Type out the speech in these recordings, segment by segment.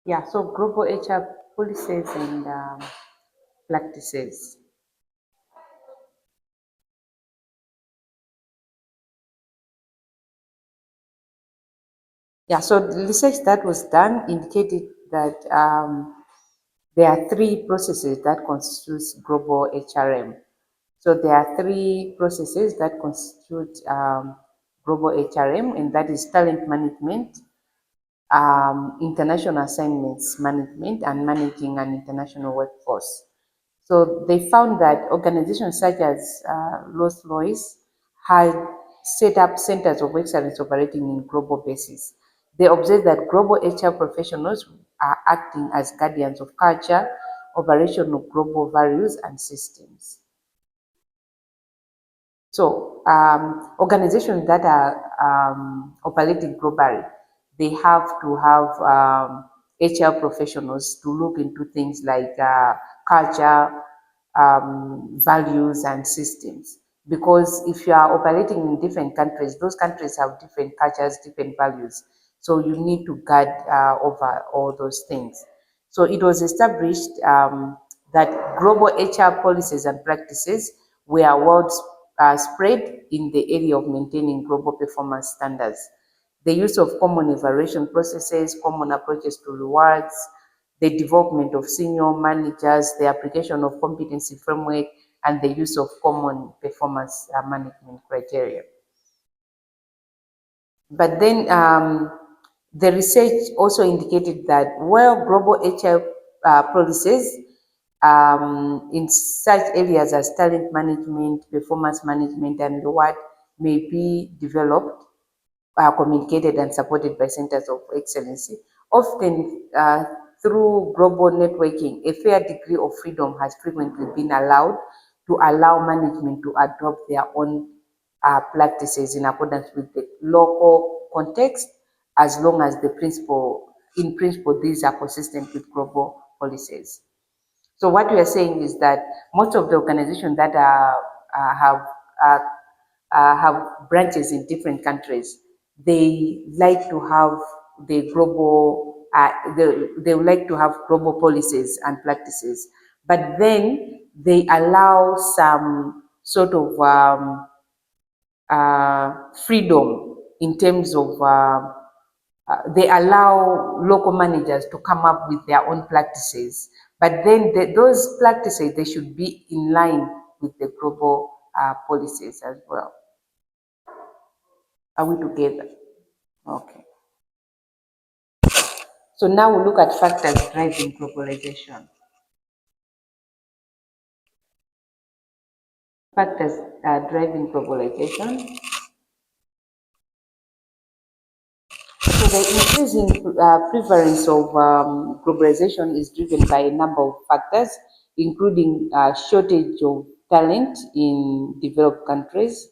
Yeah, so global HR policies and practices. Yeah, so the research that was done indicated that there are three processes that constitutes global HRM. So there are three processes that constitute global HRM, and that is talent management, international assignments management, and managing an international workforce. So they found that organizations such as Rolls-Royce had set up centers of excellence operating in global basis. They observed that global HR professionals are acting as guardians of culture, operation of global values and systems. So organizations that are operating globally, they have to have HR professionals to look into things like culture, values, and systems. Because if you are operating in different countries, those countries have different cultures, different values. So you need to guard over all those things. So it was established that global HR policies and practices were spread in the area of maintaining global performance standards. The use of common evaluation processes, common approaches to rewards, the development of senior managers, the application of competency framework, and the use of common performance management criteria. But then the research also indicated that while global HR policies in such areas as talent management, performance management, and reward may be developed, communicated, and supported by centers of excellency. Often, through global networking, a fair degree of freedom has frequently been allowed to allow management to adopt their own practices in accordance with the local context, as long as in principle, these are consistent with global policies. So what we are saying is that most of the organizations that uh, have branches in different countries, they like to have the global, they would like to have global policies and practices, but then they allow some sort of freedom in terms of they allow local managers to come up with their own practices, but then those practices, they should be in line with the global policies as well. Are we together? Okay. So now we look at factors driving globalization. Factors driving globalization. So the increasing prevalence of globalization is driven by a number of factors, including shortage of talent in developed countries,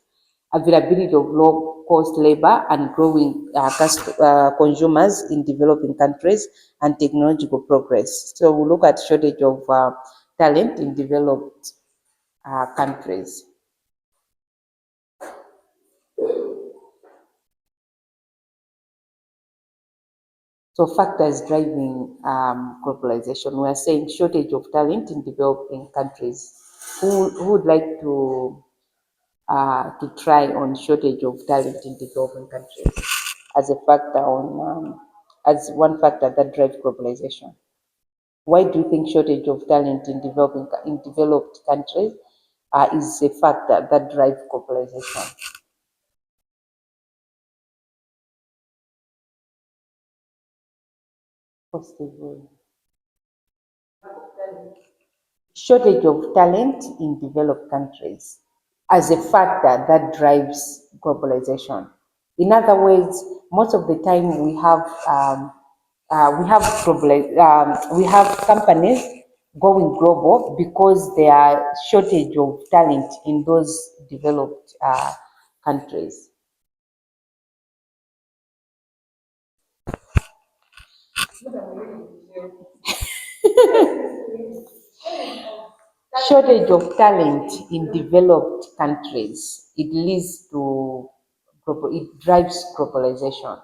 availability of low-cost labor, and growing consumers in developing countries, and technological progress. So we look at shortage of talent in developed countries. So factors driving globalization, we are saying shortage of talent in developing countries. Who would like to try on shortage of talent in developing countries as a factor as one factor that drives globalization? Why do you think shortage of talent in developed countries is a factor that drives globalization? Positive. Shortage of talent in developed countries as a factor that drives globalization. In other words, most of the time we have companies going global because there are shortage of talent in those developed countries. Shortage of talent in developed countries, it leads to it drives globalization.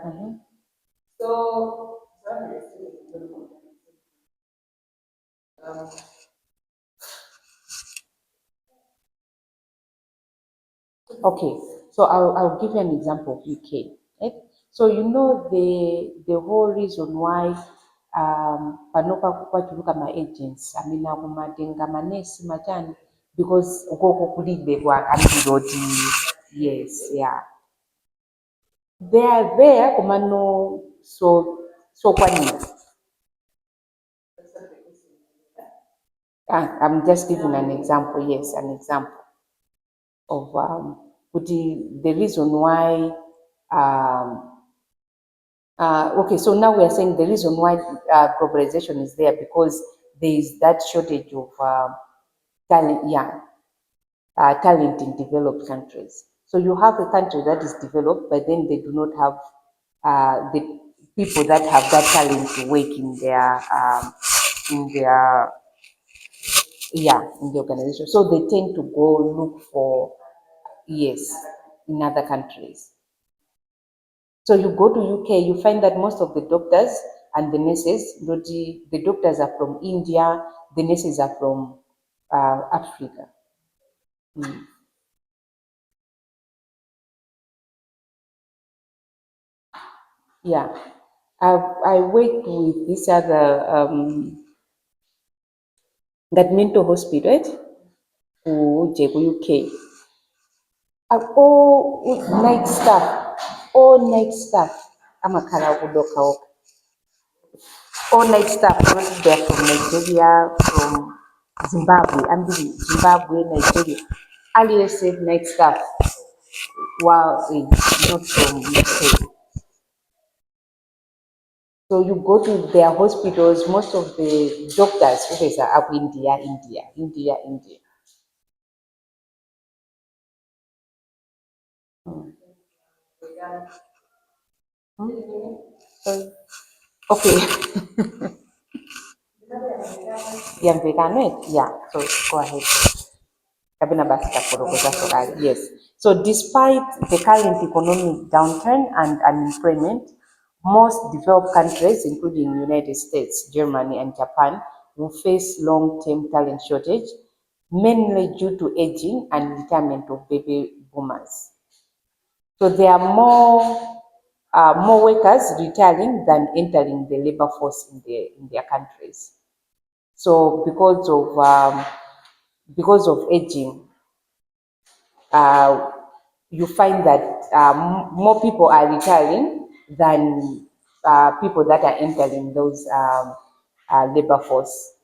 Mhm. Okay, so I'll give you an example of UK. Right? So you know the whole reason why panopa kwachiluka ma agents amina kumatenga manesi machani because ukoko kulibe kwa ambiroti. Yes, yeah, they are there kumano so kwanini. I'm just giving an example. Yes, an example of the reason why um, okay, so now we are saying the reason why globalization is there because there is that shortage of talent, yeah, talent in developed countries. So you have a country that is developed, but then they do not have the people that have that talent to work in their yeah in the organization. So they tend to go look for yes in other countries. So you go to UK, you find that most of the doctors and the nurses, the doctors are from India, the nurses are from Africa. Mm. Yeah, I worked with this other that mental hospital, right? UK. All night staff, all night staff. I'm a Karabudoka. All night staff, they're from Nigeria, from Zimbabwe, I'm Zimbabwe, Nigeria. ISF night staff, while it's not from UK. So you go to their hospitals, most of the doctors, okay, are up India, India, India, India. Hmm. So, okay, yeah, so go ahead. Yes. So despite the current economic downturn and unemployment, most developed countries, including United States, Germany, and Japan, will face long-term talent shortage, mainly due to aging and retirement of baby boomers. So there are more workers retiring than entering the labor force in their countries. So because of aging, uh, you find that more people are retiring than people that are entering those labor force.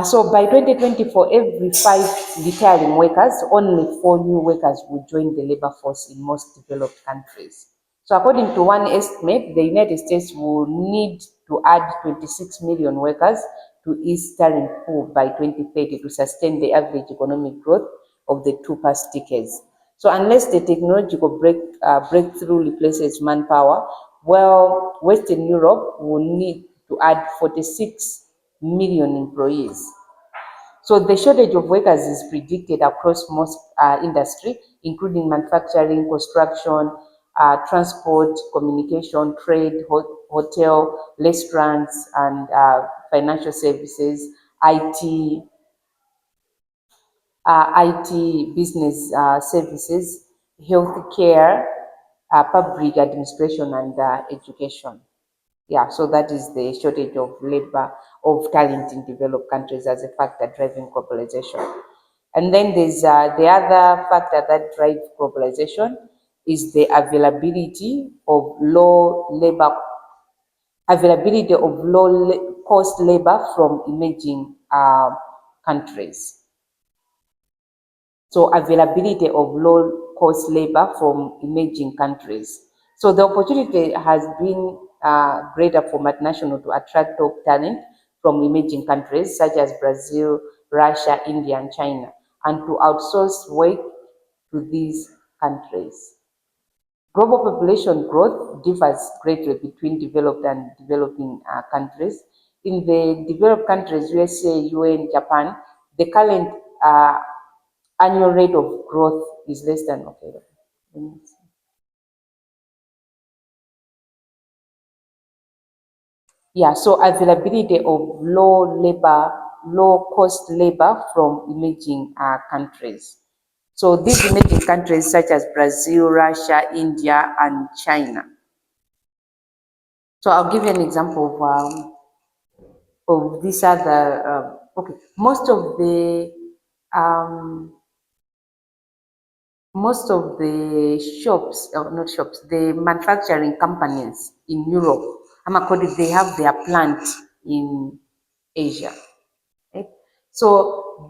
So by 2020, for every 5 retiring workers, only 4 new workers will join the labor force in most developed countries. So according to one estimate, the United States will need to add 26 million workers to its talent pool by 2030 to sustain the average economic growth of the two past decades. So unless the technological breakthrough replaces manpower, well, Western Europe will need to add 46 million employees. So the shortage of workers is predicted across most industry, including manufacturing, construction, transport, communication, trade, hotel, restaurants, and financial services, IT, business services, healthcare, public administration, and education. Yeah, so that is the shortage of labor, of talent in developed countries as a factor driving globalization. And then there's the other factor that drives globalization is the availability of low cost labor from emerging countries. So availability of low cost labor from emerging countries. So the opportunity has been greater for multinational to attract top talent from emerging countries such as Brazil, Russia, India, and China, and to outsource work to these countries. Global population growth differs greatly between developed and developing countries. In the developed countries, USA, UN, Japan, the current annual rate of growth is less than, okay. Yeah, so availability of low cost labor from emerging countries. So these emerging countries such as Brazil, Russia, India, and China. So I'll give you an example of these other, okay, um, most of the shops, or not shops, the manufacturing companies in Europe, they have their plant in Asia. Right? So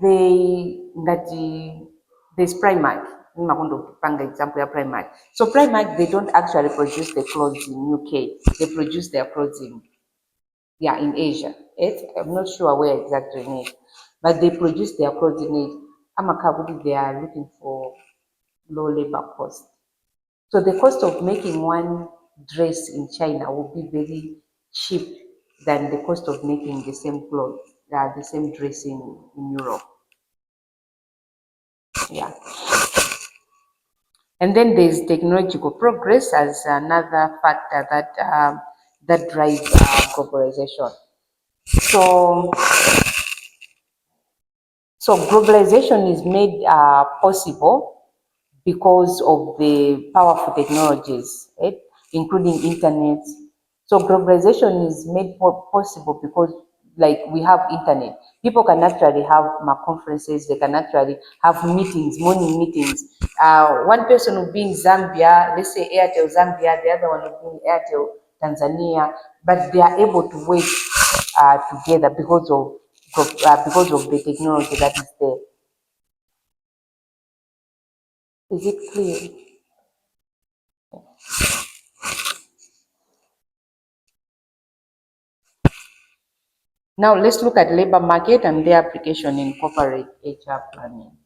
there's Primark. Makondo panga example ya Primark. So Primark, they don't actually produce the clothes in UK. They produce their clothes in Asia. I'm not sure where exactly in Asia, but they produce their clothes in Asia. Amakabudi, they are looking for low labor cost. So the cost of making one dress in China will be very cheap than the cost of making the same clothes, the same dress in Europe. Yeah. And then there's technological progress as another factor that drives globalization. So, so globalization is made possible because of the powerful technologies, right? Including internet. So globalization is made possible because, like, we have internet. People can actually have conferences. They can actually have meetings, morning meetings. One person will be in Zambia, let's say Airtel Zambia, the other one will be in Airtel Tanzania, but they are able to work together because of the technology that is there. Is it clear? Now let's look at labor market and their application in corporate HR planning.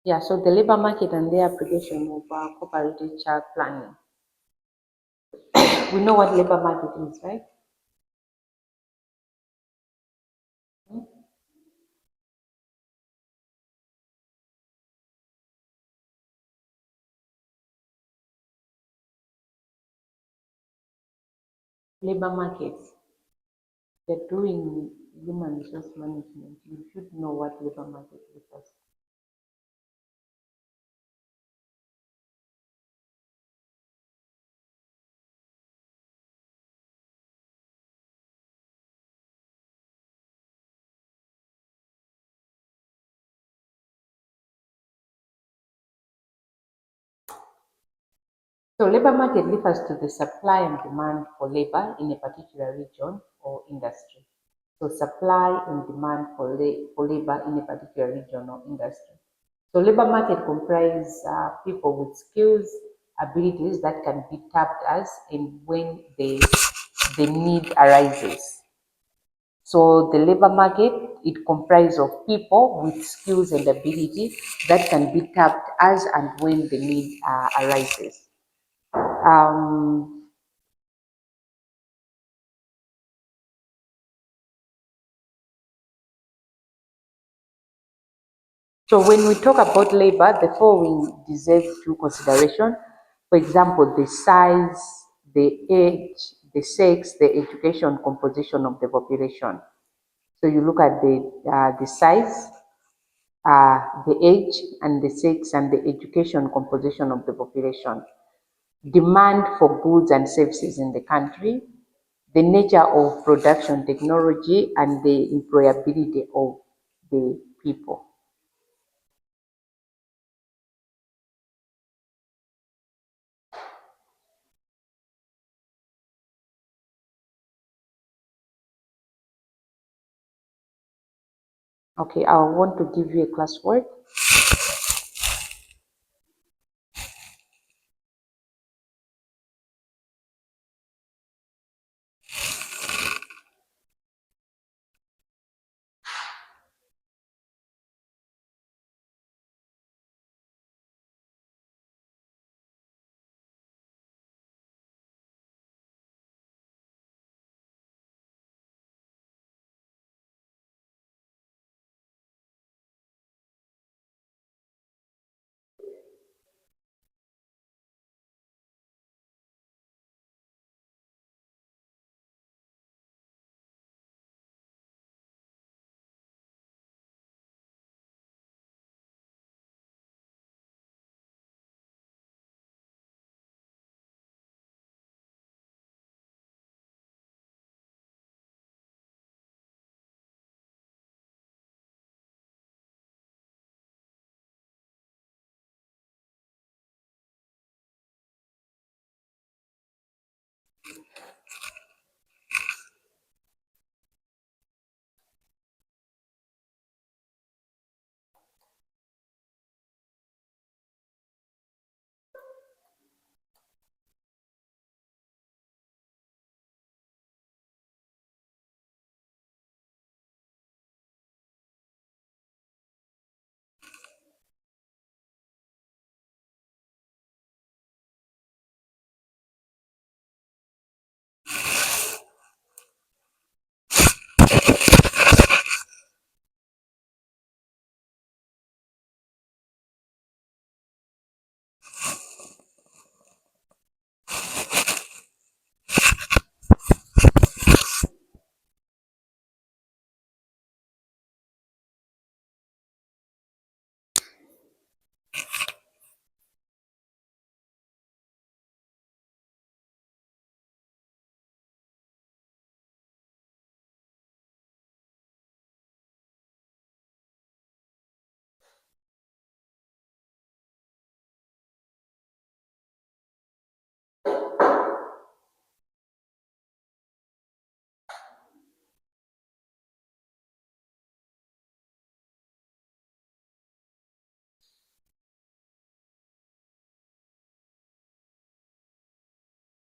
Yeah, so the labor market and their application of corporate HR planning. We know what labor market is, right? Labor markets. They're doing human resource management. You should know what labor market refers. So labor market refers to the supply and demand for labor in a particular region or industry. So supply and demand for labor in a particular region or industry. So labor market comprise people with skills, abilities that can be tapped as and when the need arises. So the labor market, it comprises of people with skills and ability that can be tapped as and when the need arises. Um, so when we talk about labor, the following deserve due consideration. For example, the size, the age, the sex, the education composition of the population. So you look at the size, the age and the sex and the education composition of the population, demand for goods and services in the country, the nature of production technology, and the employability of the people. Okay, I want to give you a classwork.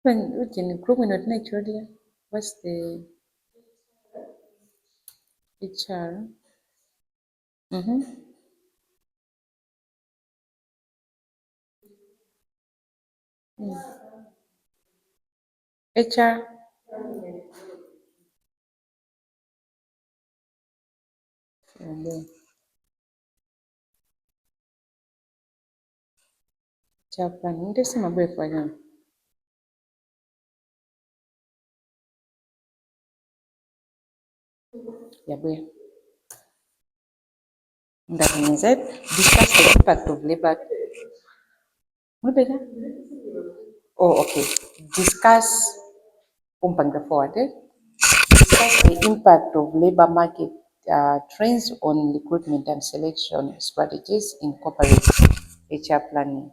Which in group not naturally, what's the HR? Mm-hmm. HR. And then Japan. Hindi si mabuhay pa yan. Yabuya. That means it. Discuss the impact of labor. What better? Oh, okay. Discuss umpang the forward. Discuss the impact of labor market trends on recruitment and selection strategies in corporate HR planning.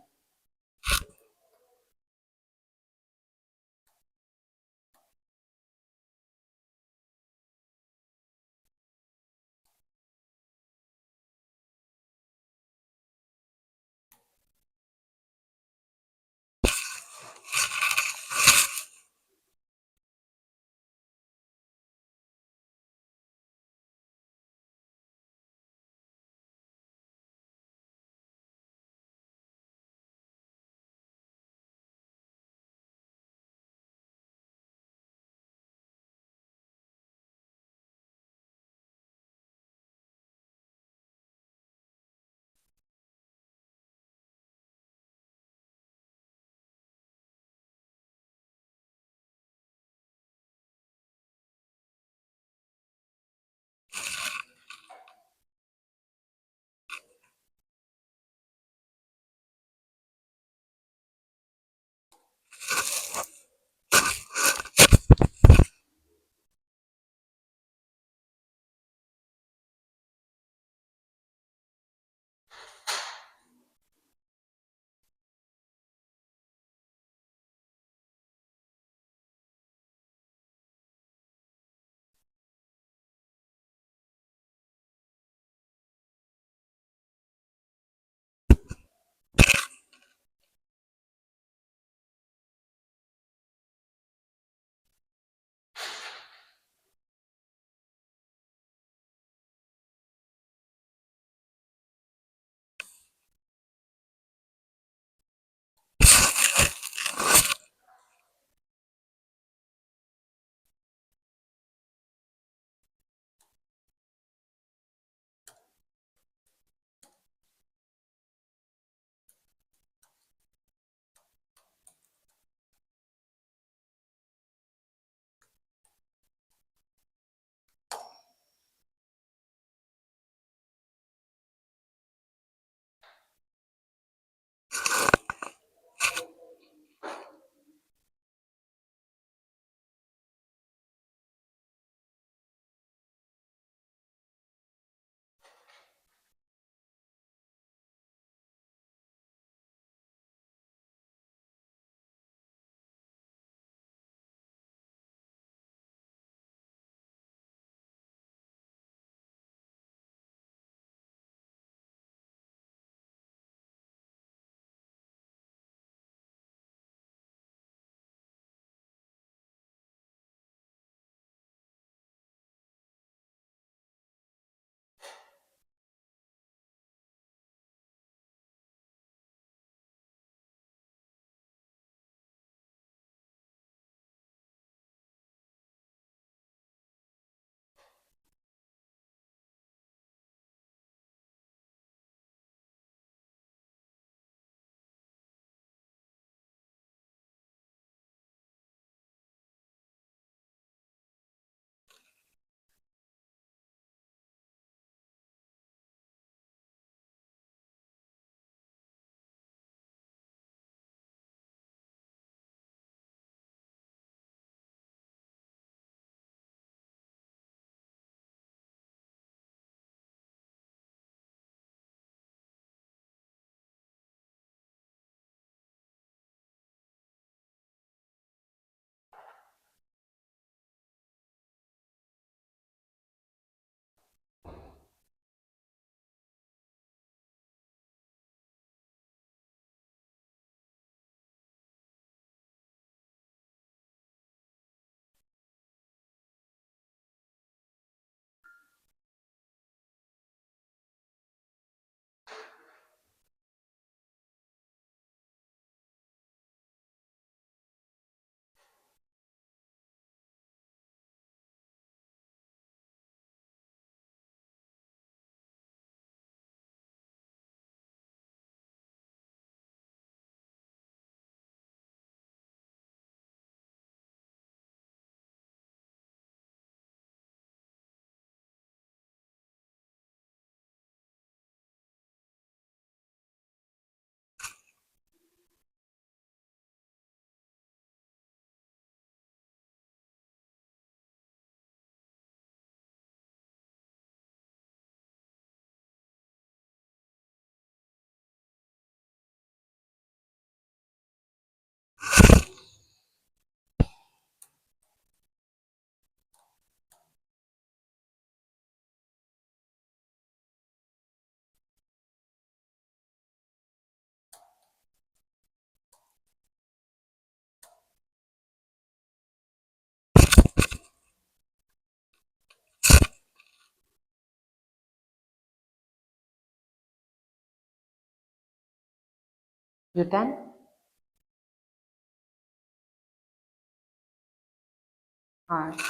You done? All right.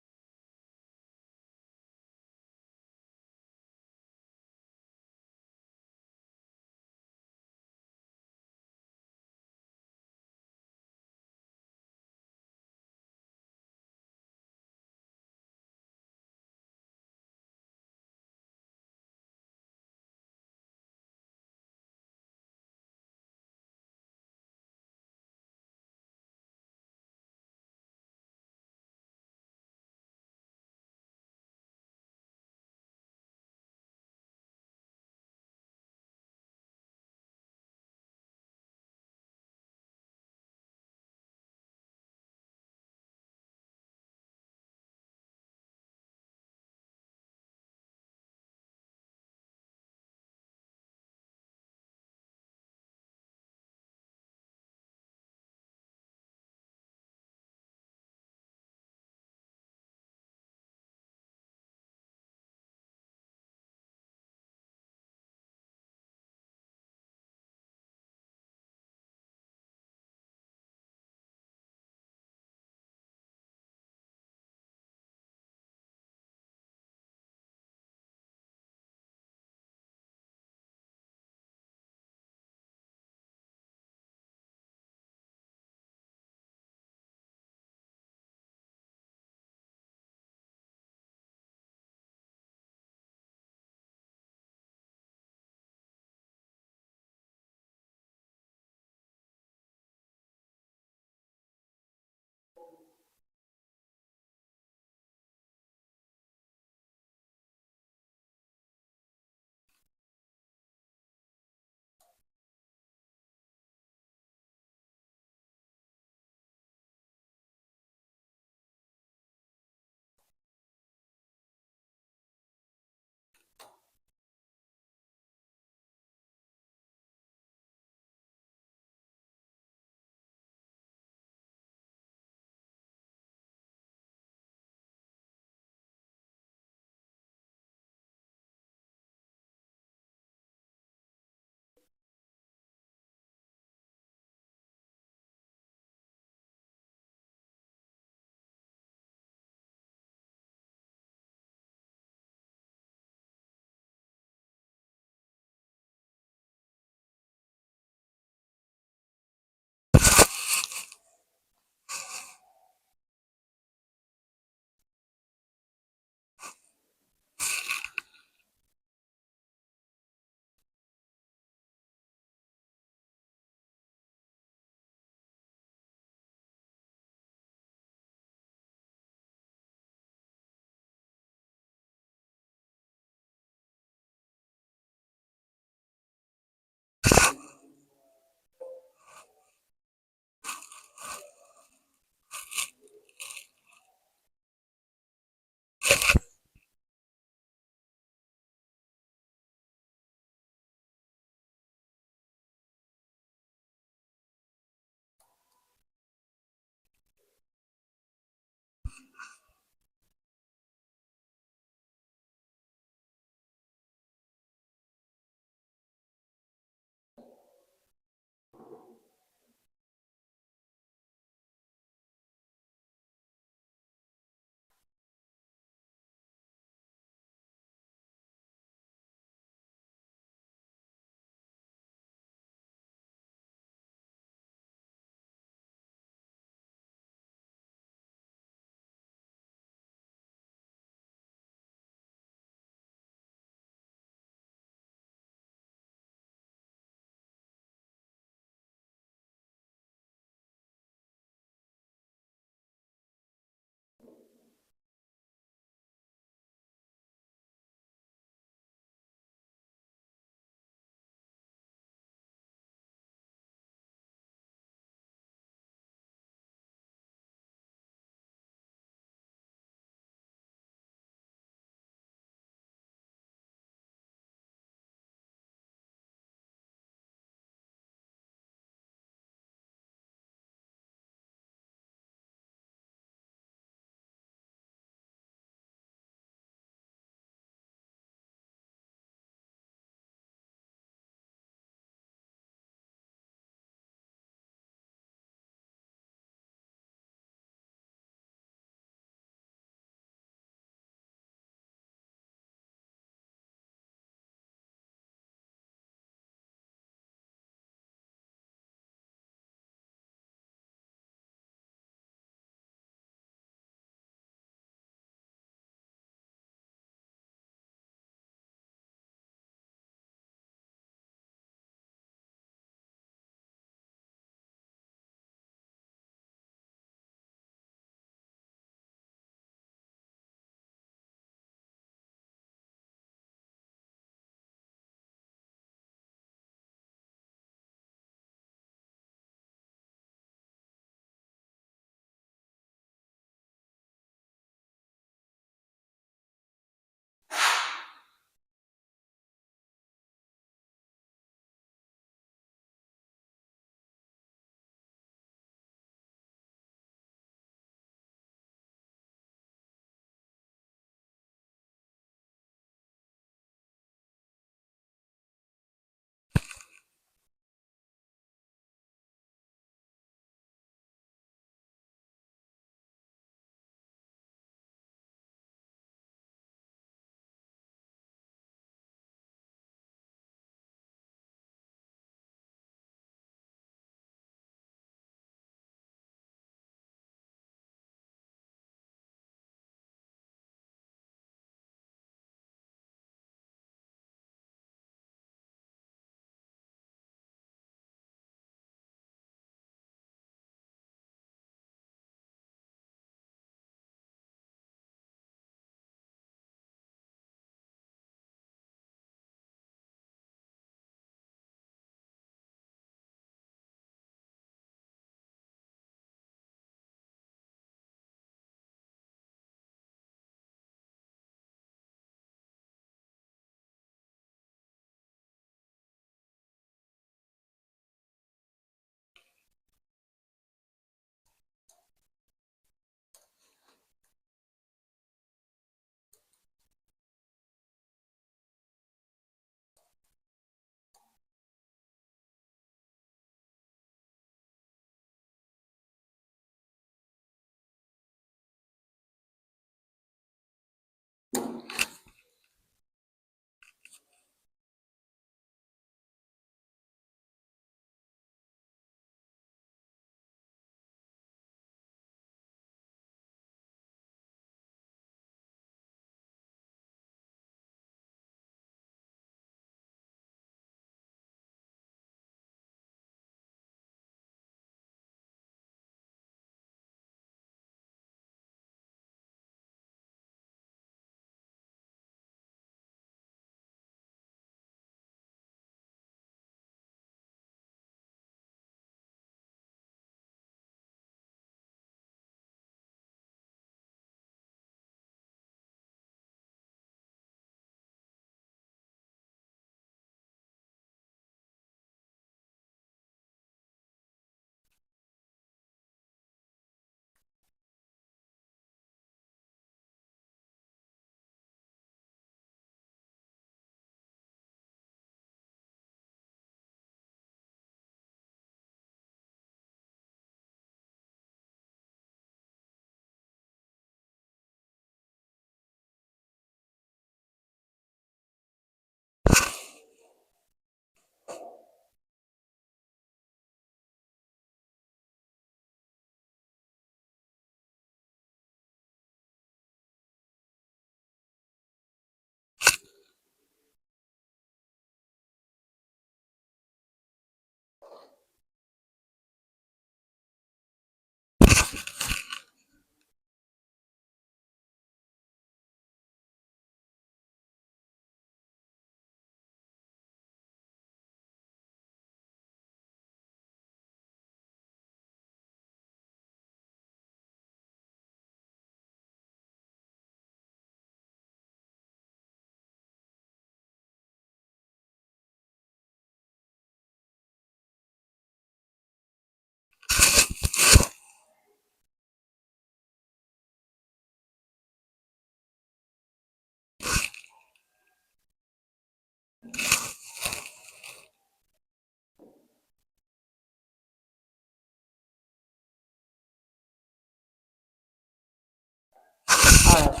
right.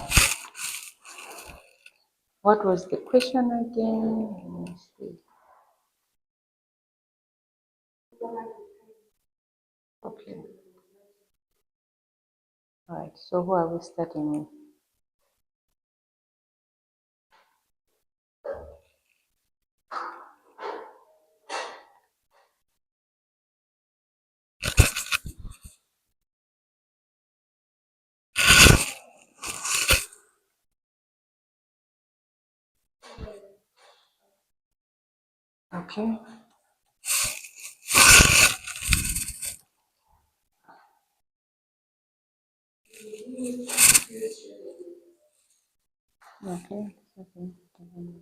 What was the question again? Let me see. Okay. All right. So who are we starting with? Okay. Okay. Continue.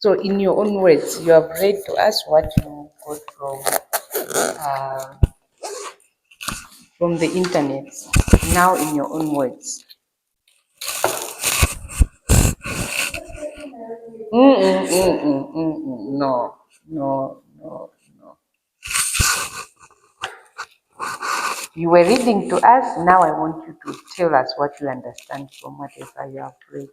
So in your own words, you have read to us what you got from the internet. Now in your own words. No, no, no, no. You were reading to us. Now I want you to tell us what you understand from whatever you have read.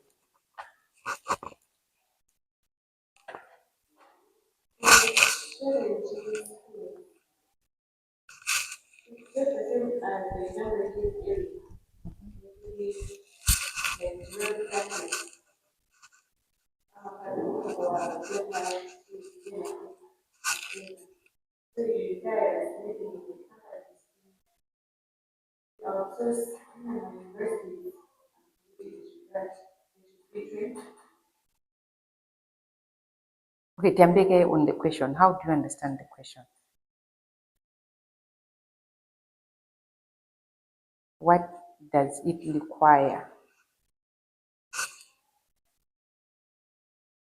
Okay, Tiambeke, on the question, how do you understand the question? What does it require?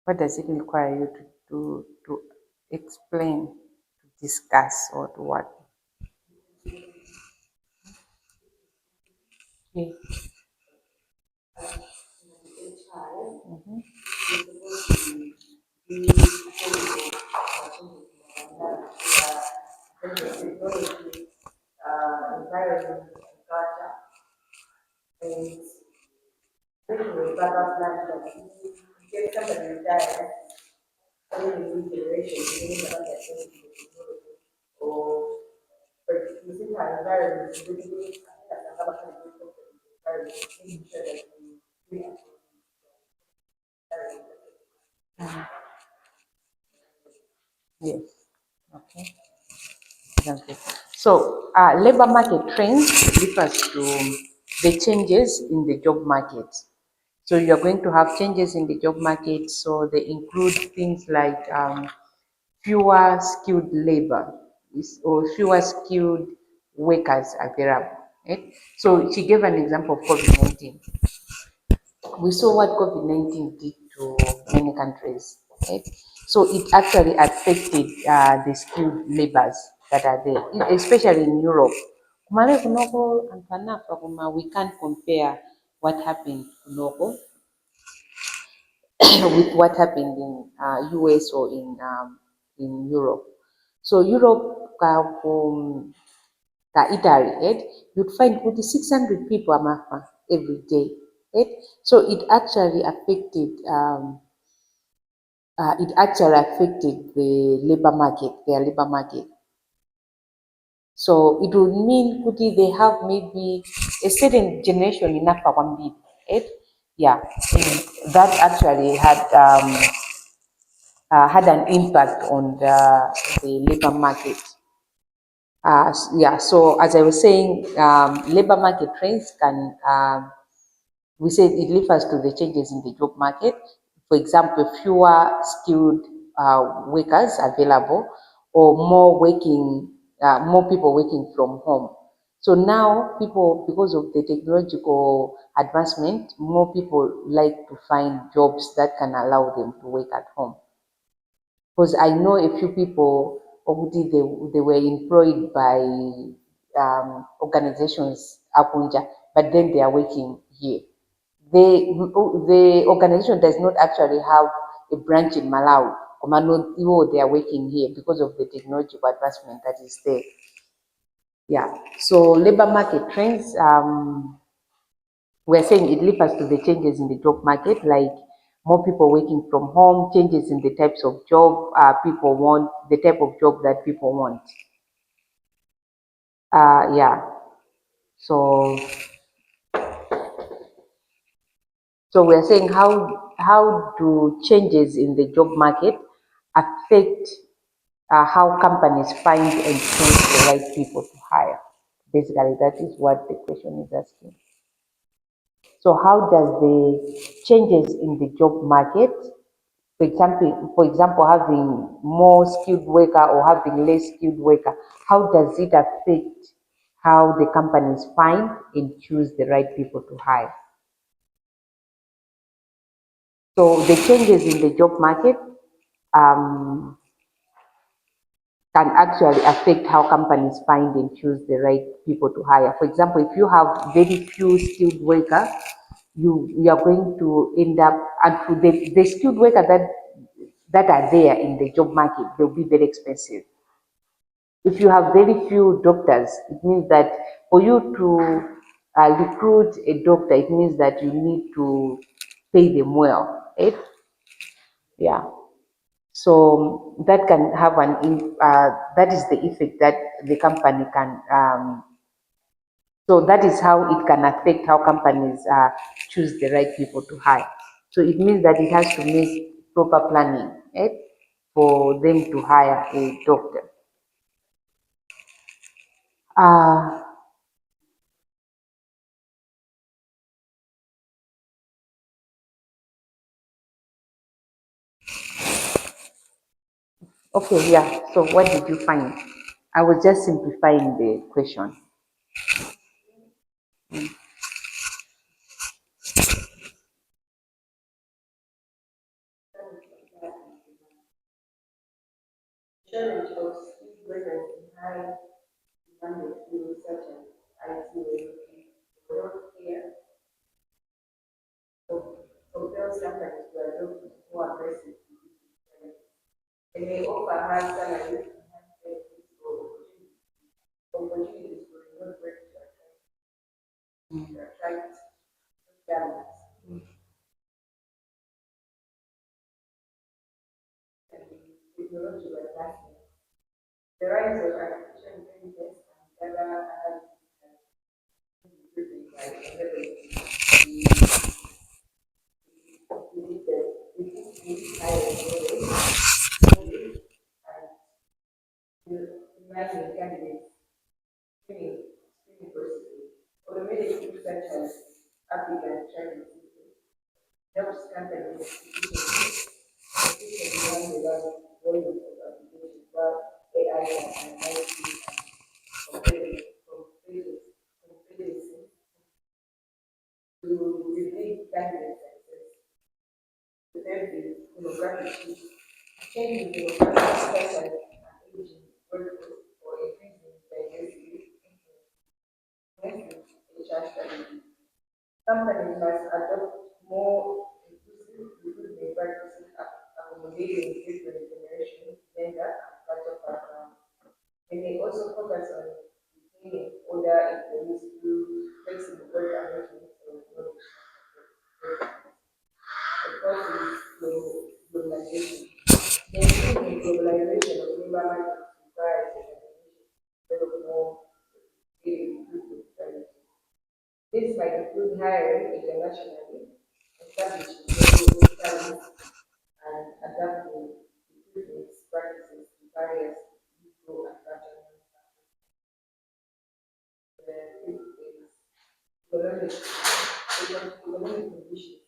What does it require you to explain, to discuss, or to what? Okay. Yes. Okay. Exactly. So, labor market trends refers to the changes in the job market. So, you're going to have changes in the job market. So, they include things like fewer skilled labor or fewer skilled workers available. Right? So, she gave an example of COVID-19. We saw what COVID-19 did to many countries, right? So it actually affected the skilled laborers that are there, especially in Europe. Kumale kunoko antanafa kuma we can't compare what happened kunoko with what happened in US or in Europe. So Europe Italy, right? You'd find 600 people amafa every day, right? So it actually affected the labor market, their labor market. So it would mean kuti they have maybe a certain generation enough for one bit, right? Yeah, that actually had an impact on the labor market. Yeah, so as I was saying, labor market trends can, we said it refers to the changes in the job market. For example, fewer skilled workers available, or more people working from home. So now people, because of the technological advancement, more people like to find jobs that can allow them to work at home. Because I know a few people, obviously they were employed by organizations Apunja, but then they are working here. The organization does not actually have a branch in Malawi. Komano, they are working here because of the technological advancement that is there. Yeah. So labor market trends, we're saying it refers to the changes in the job market, like more people working from home, changes in the types of job people want, the type of job that people want. Yeah. So we're saying how do changes in the job market affect how companies find and choose the right people to hire? Basically, that is what the question is asking. So how does the changes in the job market, for example, having more skilled worker or having less skilled worker, how does it affect how the companies find and choose the right people to hire? So the changes in the job market um, can actually affect how companies find and choose the right people to hire. For example, if you have very few skilled workers, you are going to end up, and for the skilled workers that are there in the job market, they'll be very expensive. If you have very few doctors, it means that for you to recruit a doctor, it means that you need to pay them well, right? Yeah. So that can have that is the effect that the company can, so that is how it can affect how companies choose the right people to hire. So it means that it has to make proper planning, right, for them to hire a doctor. Uh, okay, yeah. So what did you find? I was just simplifying the question. Challenge of skilled workers in high demanded fields such as IT, healthcare, compels companies to adopt more aggressive solutions. And they offer high salaries and high benefits for opportunities for remote work to attract talent and technological advancement. The rise of artificial intelligence and data analysis has driven by innovation. It is higher and imagine candidates screening processes. Automated tools such as applicant tracking systems helps companies efficiently handle large volumes of applications while AI can analyze competency to reveal candidate success. The third is demographic shift. Changing demographics such as aging workforce or increasing diversity influence HR strategy. Companies must adopt more inclusive recruitment practices accommodating different generations, gender, and cultural backgrounds. And they also focus on retaining older employees through flexible work arrangements and knowledge transfer. The fourth is globalization. The increasing globalization of labor markets requires the organization to develop more skilled recruitment strategies. This might include hiring internationally, establishing global talent, and adapting recruitment practices to various legal and cultural the fifth is economic conditions.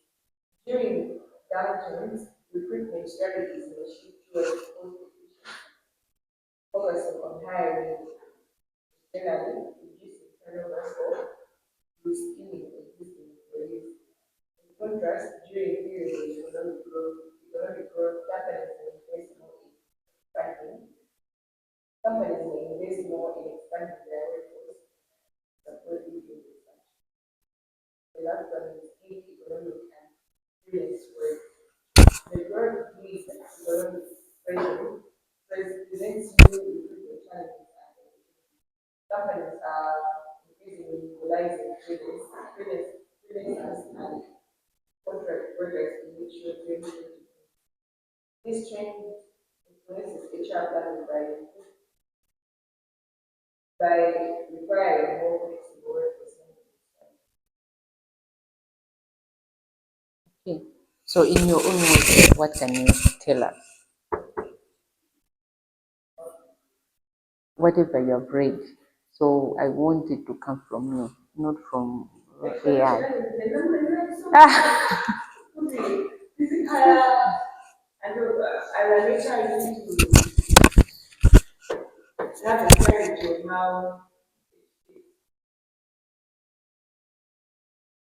During downturns, recruitment strategies may shift towards cost efficiency, focusing on hiring externally, reducing turnover, or reskilling existing employees. In contrast, during periods of economic growth, companies may invest more in expanding their workforce, support leading research. The last one is gig economic and freelance work. The growth gigs economic pressure presents new recruitment challenges and companies are increasingly utilizing freelancers and contract workers to meet short-term needs. This trend influences HR planning by requiring more flexible workforce management. Okay. So in your own words, what can you tell us? Whatever you have read. So I want it to come from you, not from AI. And I later need to have a clarity on how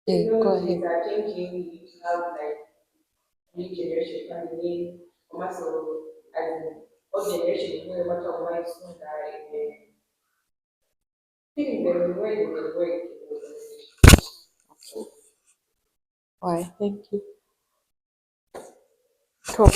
go ahead. Are changing. You need to have like new generation coming in, Komaso as in all generation we much of my soon die feeling the way they work. Why? Thank you. Talk.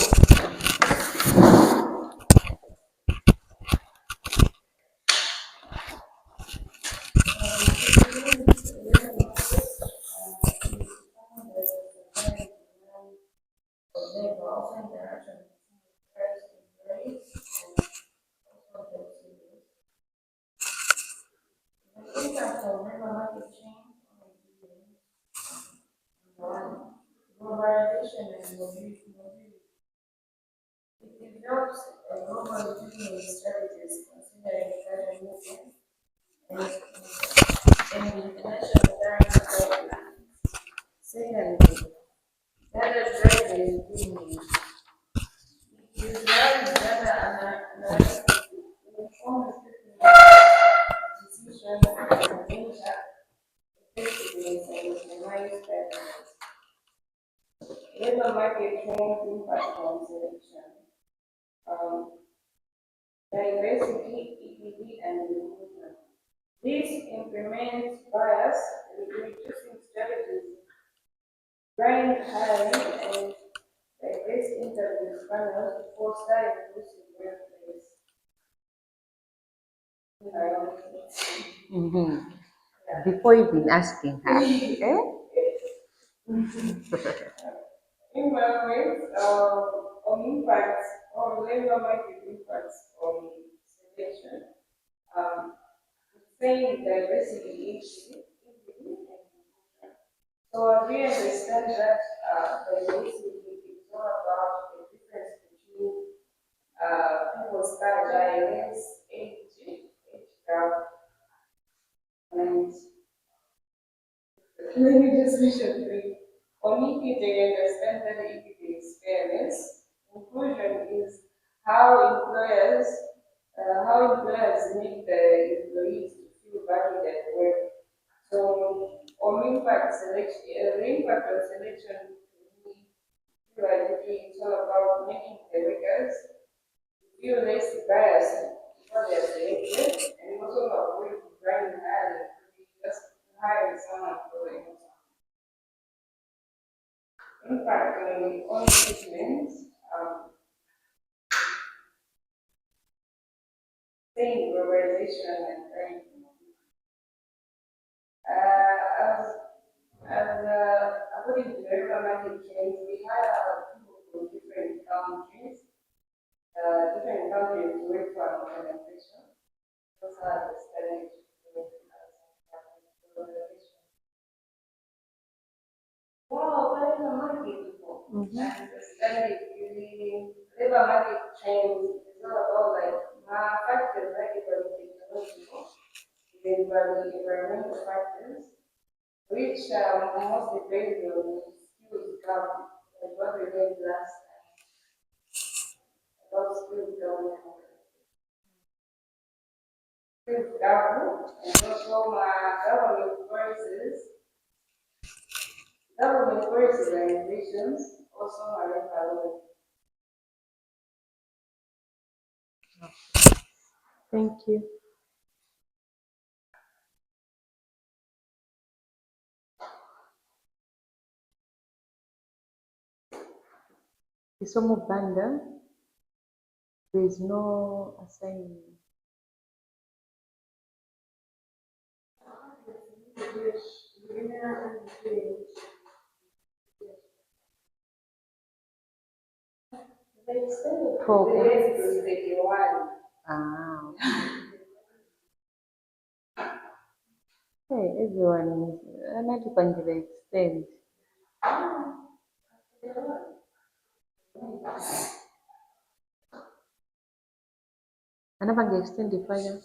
Globalization and mobility. It develops a global business strategies considering current movement and international currency development. Secondly, data driven thinking. It utilizes data analysis to inform decisions and measure effectiveness and optimize performance. Labor market trends impact on selection. Um, Diversity, equity, and inclusion. This implements bias, reducing strategies, blind hiring, and diverse interview panels to foster inclusive workplace environment. Before even asking her, eh? Environment on impacts on labor market impacts on selection. Um, saying diversity is so we understand that diversity is not about the difference between people's guidelines, age gap, and let me just mention three. On equity, they understand that equity is fairness. Inclusion is how employers make the employees to feel valued at work. So on impact selection, the impact on selection is all about making the workers feel less biased before they're selected, and also avoid blind hiring, just hiring someone for the impact on treatment, saying globalization and trade. As according to the economic change, we had people from different countries work for an organization. Those are the studies. Wow, what is the market people? And the study using labor market change is all about like factors like technological, environmental factors, which mostly based on skills gap, like what we did last time, about skills development. Skills gap, and also government policies and ambitions also are evaluated. Thank you. Kisomo Banda, there is no assignment. Ah. Hey, everyone is anatipangira extend. Anapanga extend the fire.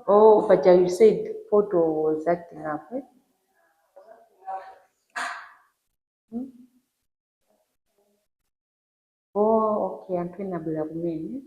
Oh, but you said photo was acting up, right? Oh, okay, I'm trying to be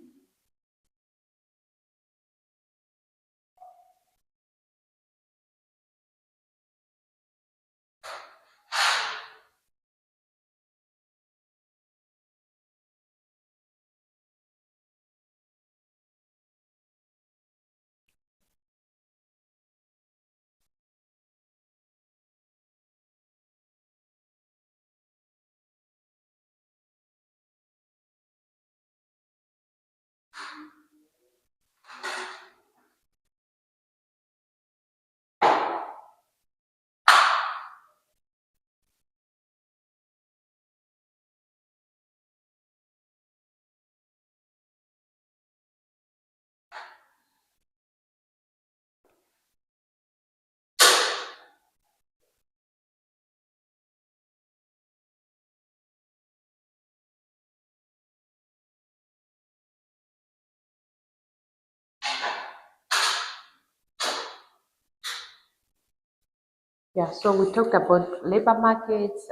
Yeah, so we talked about labor markets.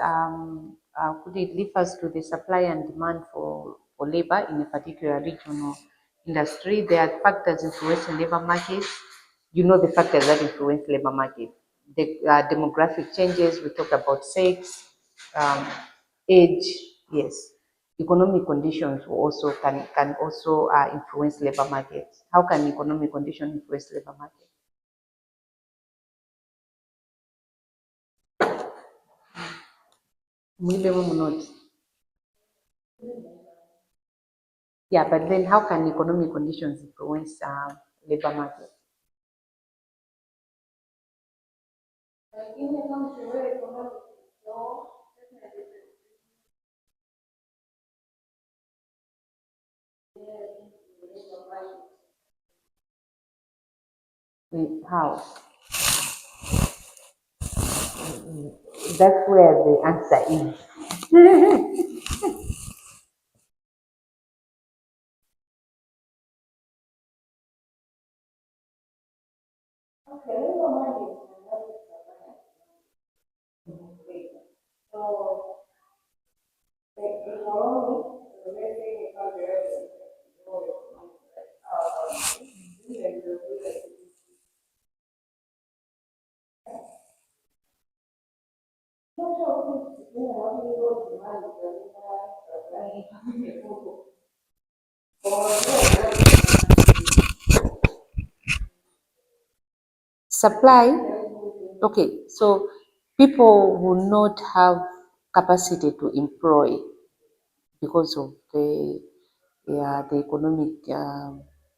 Could it refers to the supply and demand for labor in a particular regional industry. There are factors influencing labor markets. You know the factors that influence labor market. The demographic changes, we talked about sex, um, age, yes. Economic conditions will also can also influence labor markets. How can economic conditions influence labor market? Mwile mumu not. Yeah, but then how can economic conditions influence labor market? How? That's where the answer is. Supply, okay, so people will not have capacity to employ because of the economic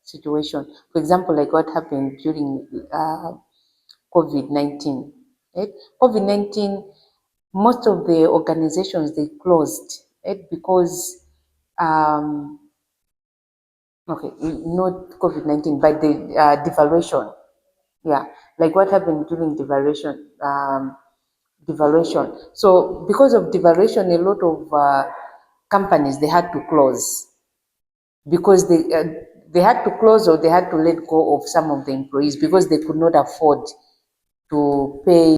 situation. For example, like what happened during COVID-19. Right? COVID-19, most of the organizations they closed, right? Because okay, not COVID-19, but the devaluation. Yeah, like what happened during devaluation. So because of devaluation, a lot of companies they had to close because they had to close or they had to let go of some of the employees because they could not afford to pay